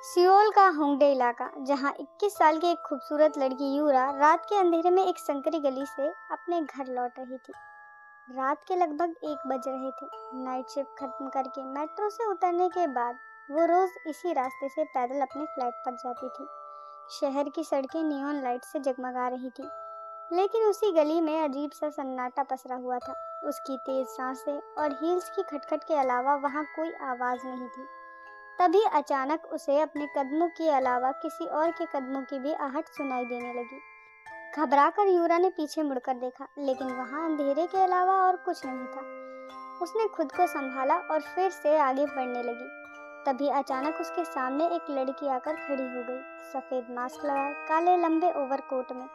Seoul का होंगडे इलाका, जहां 21 साल की एक खूबसूरत लड़की यूरा रात के अंधेरे में एक संकरी गली से अपने घर लौट रही थी। रात के लगभग 1 बज रहे थे। नाइट शिफ्ट खत्म करके मेट्रो से उतरने के बाद वो रोज इसी रास्ते से पैदल अपने फ्लैट पर जाती थी। शहर की सड़कें नियॉन लाइट से जगमगा रही थी, लेकिन उसी गली में अजीब सा सन्नाटा पसरा हुआ था। उसकी तेज सांसें और हील्स की खटखट के अलावा वहां कोई आवाज नहीं थी। तभी अचानक उसे अपने कदमों के अलावा किसी और के कदमों की भी आहट सुनाई देने लगी। घबराकर यूरा ने पीछे मुड़कर देखा, लेकिन वहां अंधेरे के अलावा और कुछ नहीं था। उसने खुद को संभाला और फिर से आगे बढ़ने लगी। तभी अचानक उसके सामने एक लड़की आकर खड़ी हो गई, सफेद मास्क लगाए, काले लंबे ओवरकोट में,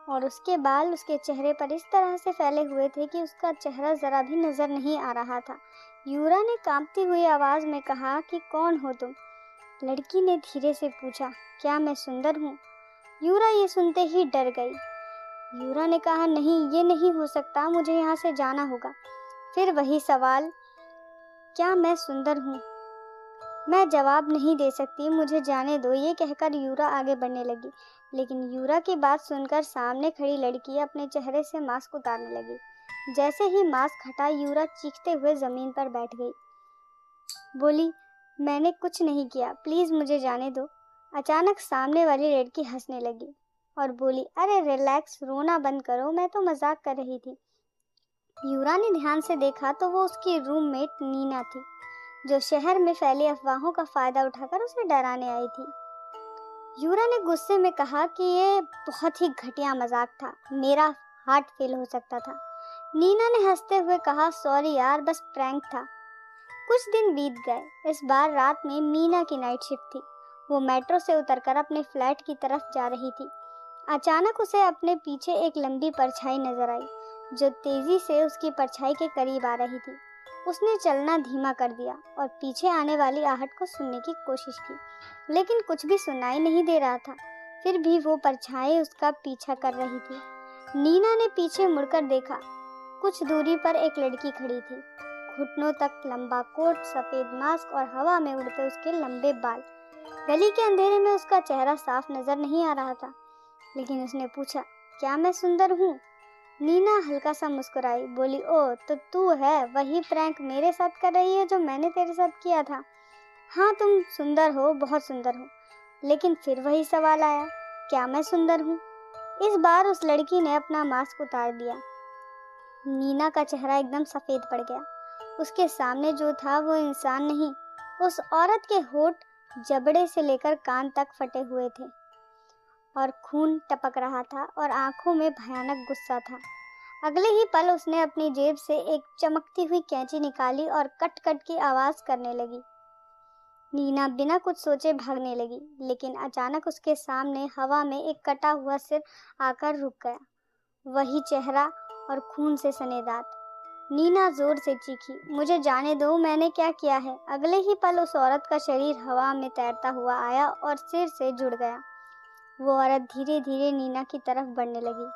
और उसके बाल उसके चेहरे पर इस तरह से फैले हुए थे कि उसका चेहरा जरा भी नजर नहीं आ रहा था। यूरा ने कांपती हुई आवाज में कहा कि कौन हो तुम? लड़की ने धीरे से पूछा, क्या मैं सुंदर हूँ? यूरा ये सुनते ही डर गई। यूरा ने कहा, नहीं, ये नहीं हो सकता, मुझे यहाँ से जाना होगा। फिर वही सवाल, क्या मैं सुंदर हूँ? मैं जवाब नहीं दे सकती, मुझे जाने दो, ये कहकर यूरा आगे बढ़ने लगी। लेकिन यूरा की बात सुनकर सामने खड़ी लड़की अपने चेहरे से मास्क उतारने लगी। जैसे ही मास्क हटा, यूरा चीखते हुए जमीन पर बैठ गई। बोली, मैंने कुछ नहीं किया, प्लीज मुझे जाने दो। अचानक सामने वाली लड़की हंसने लगी और बोली, अरे रिलैक्स, रोना बंद करो, मैं तो मजाक कर रही थी। यूरा ने ध्यान से देखा तो वो उसकी रूममेट नीना थी, जो शहर में फैली अफवाहों का फायदा उठाकर उसे डराने आई थी। यूरा ने गुस्से में कहा कि ये बहुत ही घटिया मजाक था, मेरा हार्ट फेल हो सकता था। नीना ने हंसते हुए कहा, सॉरी यार, बस प्रैंक था। कुछ दिन बीत गए। इस बार रात में मीना की नाइट शिफ्ट थी। वो मेट्रो से उतरकर अपने फ्लैट की तरफ जा रही थी। अचानक उसे अपने पीछे एक लंबी परछाई नजर आई, जो तेजी से उसकी परछाई के करीब आ रही थी। उसने चलना धीमा कर दिया और पीछे आने वाली आहट को सुनने की कोशिश की, लेकिन कुछ भी सुनाई नहीं दे रहा था। फिर भी वो परछाई उसका पीछा कर रही थी। नीना ने पीछे मुड़कर देखा। कुछ दूरी पर एक लड़की खड़ी थी, घुटनों तक लंबा कोट, सफेद मास्क और हवा में उड़ते उसके लंबे बाल। गली के अंधेरे में उसका चेहरा साफ नजर नहीं आ रहा था, लेकिन उसने पूछा, क्या मैं सुंदर हूँ? नीना हल्का सा मुस्कुराई, बोली, ओ तो तू है, वही प्रैंक मेरे साथ कर रही है जो मैंने तेरे साथ किया था। हाँ, तुम सुंदर हो, बहुत सुंदर हो। लेकिन फिर वही सवाल आया, क्या मैं सुंदर हूँ? इस बार उस लड़की ने अपना मास्क उतार दिया। नीना का चेहरा एकदम सफेद पड़ गया। उसके सामने जो था वो इंसान नहीं, उस औरत के होठ जबड़े से लेकर कान तक फटे हुए थे और खून टपक रहा था और आंखों में भयानक गुस्सा था। अगले ही पल उसने अपनी जेब से एक चमकती हुई कैंची निकाली और कट कट की आवाज करने लगी। नीना बिना कुछ सोचे भागने लगी, लेकिन अचानक उसके सामने हवा में एक कटा हुआ सिर आकर रुक गया। वही चेहरा और खून से सने दांत। नीना जोर से चीखी, मुझे जाने दो, मैंने क्या किया है? अगले ही पल उस औरत का शरीर हवा में तैरता हुआ आया और सिर से जुड़ गया। वो औरत धीरे धीरे नीना की तरफ बढ़ने लगी।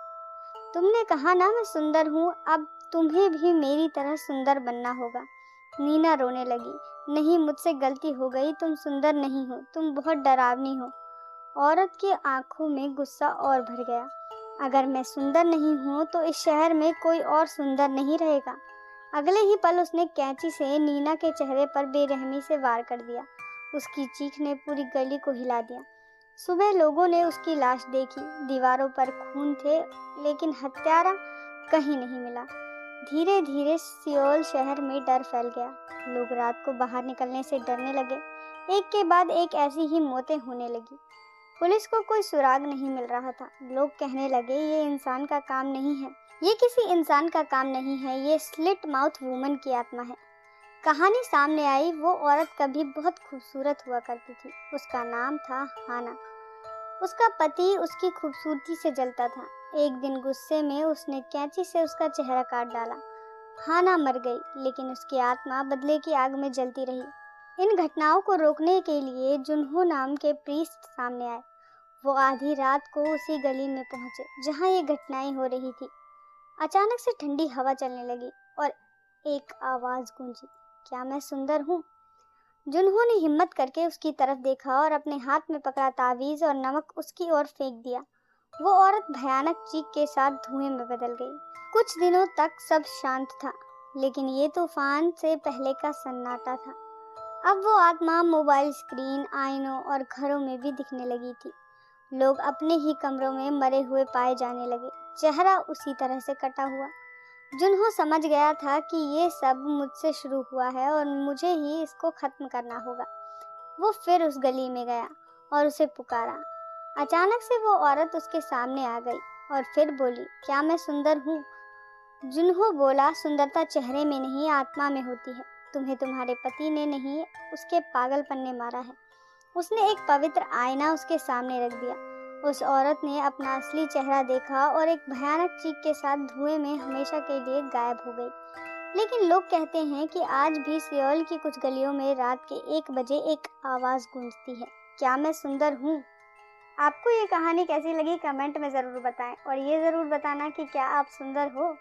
तुमने कहा ना मैं सुंदर हूँ, अब तुम्हें भी मेरी तरह सुंदर बनना होगा। नीना रोने लगी, नहीं, मुझसे गलती हो गई, तुम सुंदर नहीं हो, तुम बहुत डरावनी हो। औरत की आंखों में गुस्सा और भर गया। अगर मैं सुंदर नहीं हूँ तो इस शहर में कोई और सुंदर नहीं रहेगा। अगले ही पल उसने कैंची से नीना के चेहरे पर बेरहमी से वार कर दिया। उसकी चीख ने पूरी गली को हिला दिया। सुबह लोगों ने उसकी लाश देखी, दीवारों पर खून थे, लेकिन हत्यारा कहीं नहीं मिला। धीरे धीरे सियोल शहर में डर फैल गया। लोग रात को बाहर निकलने से डरने लगे। एक के बाद एक ऐसी ही मौतें होने लगी। पुलिस को कोई सुराग नहीं मिल रहा था। लोग कहने लगे, ये इंसान का काम नहीं है, ये किसी इंसान का काम नहीं है, ये स्लिट माउथ वुमन की आत्मा है। कहानी सामने आई, वो औरत कभी बहुत खूबसूरत हुआ करती थी। उसका नाम था हाना। उसका पति उसकी खूबसूरती से जलता था। एक दिन गुस्से में उसने कैंची से उसका चेहरा काट डाला। हाना मर गई, लेकिन उसकी आत्मा बदले की आग में जलती रही। इन घटनाओं को रोकने के लिए जुन्हो नाम के प्रीस्ट सामने आए। वो आधी रात को उसी गली में पहुंचे जहां ये घटनाएं हो रही थी। अचानक से ठंडी हवा चलने लगी और एक आवाज गूंजी, क्या मैं सुंदर हूँ? जुनहो ने हिम्मत करके उसकी तरफ देखा और अपने हाथ में पकड़ा तावीज और नमक उसकी ओर फेंक दिया। वो औरत भयानक चीख के साथ धुएं में बदल गई। कुछ दिनों तक सब शांत था, लेकिन ये तूफान से पहले का सन्नाटा था। अब वो आत्मा मोबाइल स्क्रीन, आईनों और घरों में भी दिखने लगी थी। लोग अपने ही कमरों में मरे हुए पाए जाने लगे, चेहरा उसी तरह से कटा हुआ। जुनहो समझ गया था कि ये सब मुझसे शुरू हुआ है और मुझे ही इसको खत्म करना होगा। वो फिर उस गली में गया और उसे पुकारा। अचानक से वो औरत उसके सामने आ गई और फिर बोली, क्या मैं सुंदर हूँ? जुनहो बोला, सुंदरता चेहरे में नहीं, आत्मा में होती है। तुम्हें तुम्हारे पति ने नहीं, उसके पागलपन ने मारा है। उसने एक पवित्र आईना उसके सामने रख दिया। उस औरत ने अपना असली चेहरा देखा और एक भयानक चीख के साथ धुएं में हमेशा के लिए गायब हो गई। लेकिन लोग कहते हैं कि आज भी सियोल की कुछ गलियों में रात के 1 बजे एक आवाज़ गूंजती है, क्या मैं सुंदर हूँ? आपको ये कहानी कैसी लगी कमेंट में ज़रूर बताएं और ये ज़रूर बताना कि क्या आप सुंदर हो।